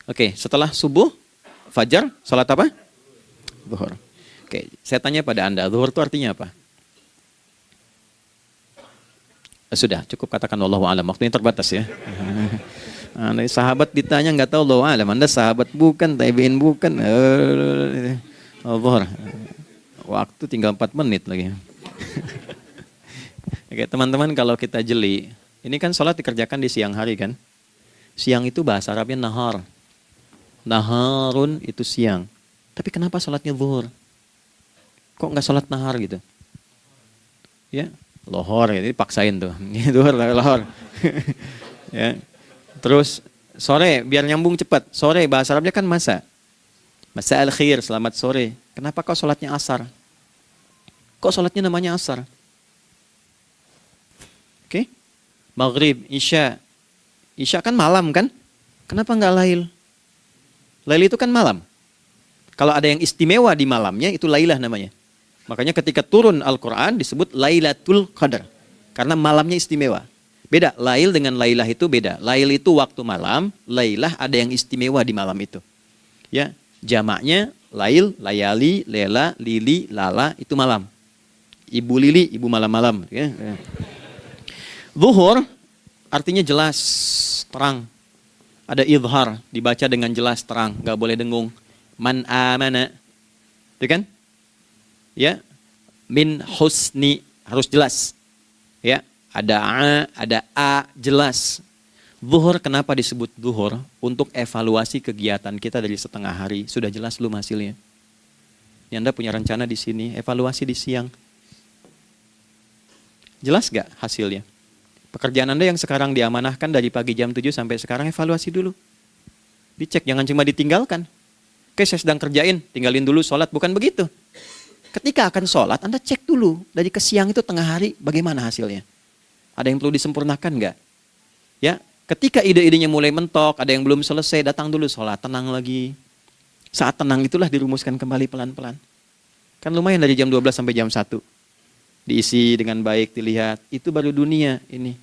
S2: Oke, setelah subuh, fajar, salat apa? Zuhur. Oke, saya tanya pada Anda, zuhur itu artinya apa? Sudah, cukup katakan wallahu a'lam. Waktunya terbatas ya. Sahabat ditanya nggak tahu wallahu a'lam. Anda sahabat bukan, tabi'in bukan. Zuhur. Waktu tinggal 4 menit lagi. Oke, teman-teman kalau kita jeli, ini kan sholat dikerjakan di siang hari kan? Siang itu bahasa Arabnya nahar. Naharun itu siang. Tapi kenapa sholatnya zuhur? Kok nggak sholat nahar gitu? Ya, lohor ya, ini paksain tuh. Zuhur, lohor. Ya. Terus sore, biar nyambung cepat. Sore bahasa Arabnya kan masa. Masa al-khir, selamat sore. Kenapa kau sholatnya asar? Kok sholatnya namanya asar? Oke? Maghrib, Isya. Isya kan malam kan? Kenapa nggak lail? Lail itu kan malam. Kalau ada yang istimewa di malamnya, itu lailah namanya. Makanya ketika turun Al-Quran disebut Lailatul Qadar. Karena malamnya istimewa. Beda, lail dengan lailah itu beda. Lail itu waktu malam, lailah ada yang istimewa di malam itu. Ya, jamaknya lail, layali, lela, lili, lala, itu malam. Ibu lili, ibu malam-malam. Ya. Zuhur artinya jelas, terang. Ada idhar, dibaca dengan jelas, terang. Gak boleh dengung. Man amana. Itu kan? Ya. Min husni, harus jelas. Ya. Ada a, jelas. Zuhur kenapa disebut zuhur? Untuk evaluasi kegiatan kita dari setengah hari. Sudah jelas belum hasilnya? Ini Anda punya rencana di sini, evaluasi di siang. Jelas gak hasilnya? Pekerjaan Anda yang sekarang diamanahkan dari pagi jam 7 sampai sekarang, evaluasi dulu. Dicek, jangan cuma ditinggalkan. Oke, saya sedang kerjain, tinggalin dulu sholat. Bukan begitu. Ketika akan sholat, Anda cek dulu. Dari ke siang itu tengah hari, bagaimana hasilnya? Ada yang perlu disempurnakan gak? Ya, ketika ide-idenya mulai mentok, ada yang belum selesai, datang dulu sholat, tenang lagi. Saat tenang itulah dirumuskan kembali pelan-pelan. Kan lumayan dari jam 12 sampai jam 1. Diisi dengan baik, dilihat. Itu baru dunia ini.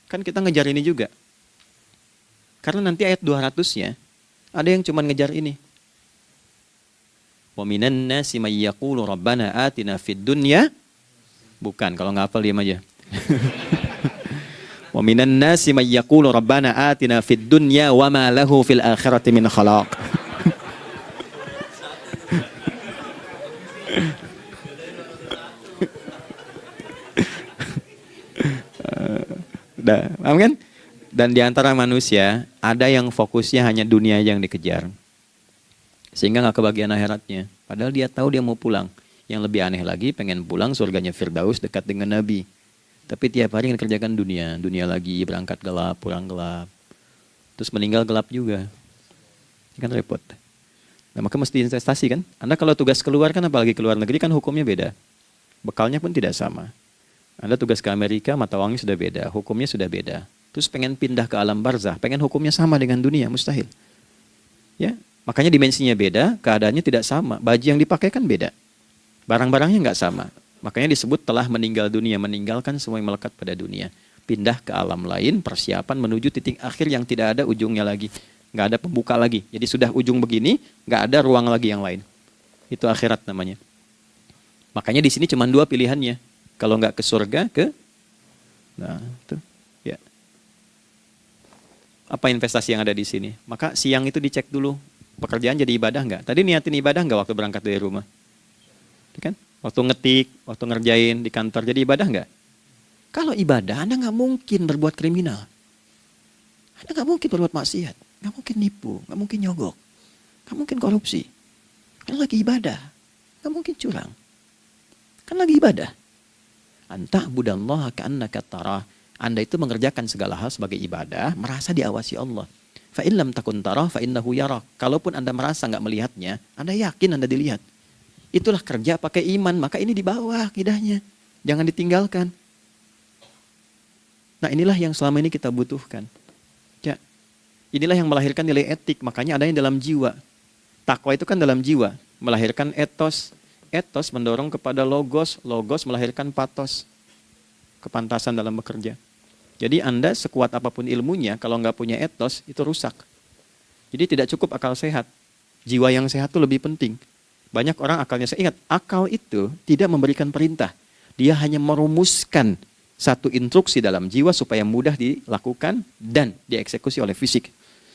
S2: Kan kita ngejar ini juga. Karena nanti ayat 200-nya, ada yang cuma ngejar ini. Wa minan nasi may yaqulu rabbana atina fid dunya. Bukan, kalau nggak hafal diam aja. Wa minan nasi may yaqulu rabbana atina fid dunya wa ma lahu fil akhirati min khalaq. Udah, paham kan? Dan di antara manusia ada yang fokusnya hanya dunia yang dikejar. Sehingga nggak kebagian akhiratnya. Padahal dia tahu dia mau pulang. Yang lebih aneh lagi, pengen pulang surganya Firdaus dekat dengan Nabi. Tapi tiap hari kerjakan dunia. Dunia lagi, berangkat gelap, pulang gelap. Terus meninggal gelap juga. Ini kan repot. Nah, maka mesti investasi kan. Anda kalau tugas keluar kan, apalagi keluar negeri kan hukumnya beda. Bekalnya pun tidak sama. Anda tugas ke Amerika, mata uangnya sudah beda. Hukumnya sudah beda. Terus pengen pindah ke alam barzah, pengen hukumnya sama dengan dunia, mustahil. Ya, makanya dimensinya beda, keadaannya tidak sama. Baju yang dipakai kan beda. Barang-barangnya nggak sama. Makanya disebut telah meninggal dunia, meninggalkan semua yang melekat pada dunia. Pindah ke alam lain, persiapan menuju titik akhir yang tidak ada ujungnya lagi. Nggak ada pembuka lagi. Jadi sudah ujung begini, nggak ada ruang lagi yang lain. Itu akhirat namanya. Makanya di sini cuma dua pilihannya. Kalau nggak ke surga, nah, itu. Ya. Apa investasi yang ada di sini? Maka siang itu dicek dulu. Pekerjaan jadi ibadah nggak? Tadi niatin ibadah nggak waktu berangkat dari rumah? Kan? Waktu ngetik, waktu ngerjain di kantor, jadi ibadah nggak? Kalau ibadah, Anda nggak mungkin berbuat kriminal. Anda nggak mungkin berbuat maksiat. Nggak mungkin nipu, nggak mungkin nyogok. Nggak mungkin korupsi. Kan lagi ibadah. Nggak mungkin curang. Kan lagi ibadah. Anta budallaha ka'annaka tarah. Anda itu mengerjakan segala hal sebagai ibadah, merasa diawasi Allah. Fa in lam takun tarah fa innahu yarak. Kalaupun Anda merasa nggak melihatnya, Anda yakin Anda dilihat. Itulah kerja pakai iman, maka ini di bawah akidahnya. Jangan ditinggalkan. Nah, inilah yang selama ini kita butuhkan. Ya. Inilah yang melahirkan nilai etik, makanya adanya dalam jiwa. Takwa itu kan dalam jiwa, melahirkan etos. Etos mendorong kepada logos, logos melahirkan patos. Kepantasan dalam bekerja. Jadi Anda sekuat apapun ilmunya, kalau nggak punya etos, itu rusak. Jadi tidak cukup akal sehat. Jiwa yang sehat itu lebih penting. Banyak orang akalnya, saya ingat, akal itu tidak memberikan perintah. Dia hanya merumuskan satu instruksi dalam jiwa supaya mudah dilakukan dan dieksekusi oleh fisik.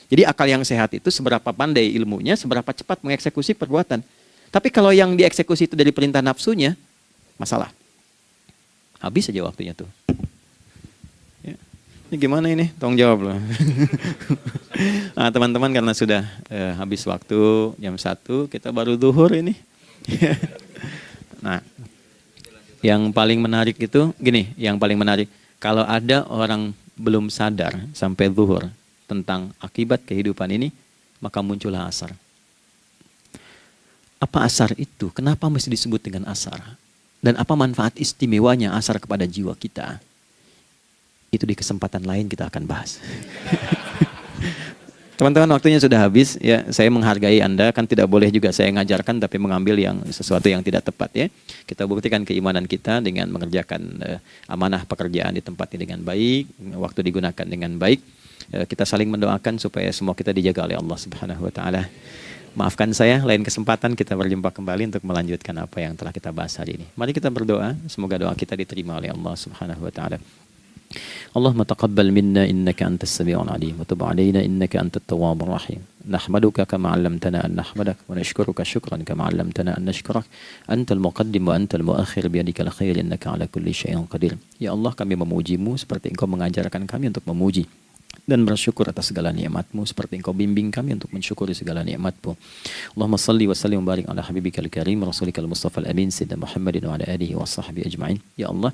S2: Jadi akal yang sehat itu seberapa pandai ilmunya, seberapa cepat mengeksekusi perbuatan. Tapi kalau yang dieksekusi itu dari perintah nafsunya, masalah. Habis saja waktunya tuh. Ya. Ini gimana ini? Tolong jawab loh. Nah, teman-teman karena sudah habis waktu jam 1, kita baru zuhur ini. Nah, yang paling menarik itu gini, yang paling menarik kalau ada orang belum sadar sampai zuhur tentang akibat kehidupan ini, maka muncullah asar. Apa asar itu? Kenapa mesti disebut dengan asar? Dan apa manfaat istimewanya asar kepada jiwa kita? Itu di kesempatan lain kita akan bahas. Teman-teman, waktunya sudah habis. Ya, saya menghargai Anda, kan tidak boleh juga saya ngajarkan tapi mengambil yang sesuatu yang tidak tepat ya. Kita buktikan keimanan kita dengan mengerjakan amanah pekerjaan di tempat ini dengan baik, waktu digunakan dengan baik. Kita saling mendoakan supaya semua kita dijaga oleh Allah Subhanahu wa taala. Maafkan saya, lain kesempatan kita berjumpa kembali untuk melanjutkan apa yang telah kita bahas hari ini. Mari kita berdoa, semoga doa kita diterima oleh Allah Subhanahu wa taala. Allahumma taqabbal minna innaka antas sami'ul alim wa tub 'alaina innaka antat tawwabur rahim. Nahmaduka kama 'allamtana an nahmadak wa nashkuruka syukran kama 'allamtana an nashkurak. Antal muqaddim wa antal muakhir biyadikal khair innaka 'ala kulli syai'in qadir. Ya Allah, kami memuji-Mu seperti Engkau mengajarkan kami untuk memuji dan bersyukur atas segala nikmat-Mu seperti Engkau bimbing kami untuk mensyukuri segala nikmat-Mu. Allahumma salli wa sallim wa barik ala habibikal karim rasulikal mustafa al-amin sayyidina Muhammadin wa ala alihi wa sahbihi ajma'in. Ya Allah,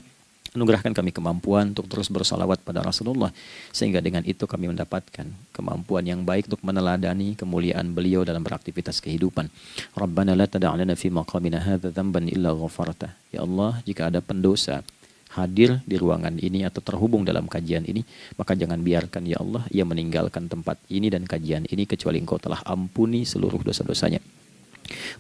S2: anugerahkan kami kemampuan untuk terus bersalawat pada Rasulullah, sehingga dengan itu kami mendapatkan kemampuan yang baik untuk meneladani kemuliaan beliau dalam beraktivitas kehidupan. Rabbana la tada' lana fi maqamina hadza dhanban illa ghafartah. Ya Allah, jika ada pendosa hadir di ruangan ini atau terhubung dalam kajian ini, maka jangan biarkan ya Allah ia meninggalkan tempat ini dan kajian ini kecuali Engkau telah ampuni seluruh dosa-dosanya.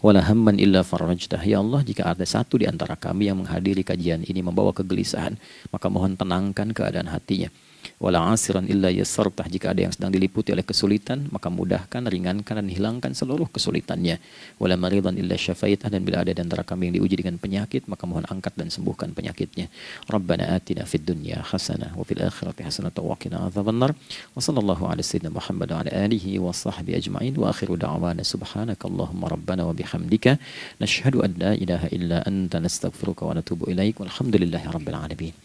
S2: Wala hamman illa farajtah. Ya Allah, jika ada satu di antara kami yang menghadiri kajian ini membawa kegelisahan, maka mohon tenangkan keadaan hatinya. Wala asiran illa yassartah. Jika ada yang sedang diliputi oleh kesulitan, maka mudahkan, ringankan dan hilangkan seluruh kesulitannya. Wala maridan illa syafaitah. Dan bila ada di antara kami yang diuji dengan penyakit, maka mohon angkat dan sembuhkan penyakitnya. Rabbana atina fid dunya hasanah wa fil akhirati hasanah wa qina adzabannar. Wa sallallahu ala sayyidina Muhammad wa ala alihi wa sahbihi ajma'in. Wa akhiru da'wana subhanakallahumma rabbana wa bihamdika nashhadu an la ilaha illa anta nastaghfiruka wa natubu ilaik. Walhamdulillahi rabbil alamin.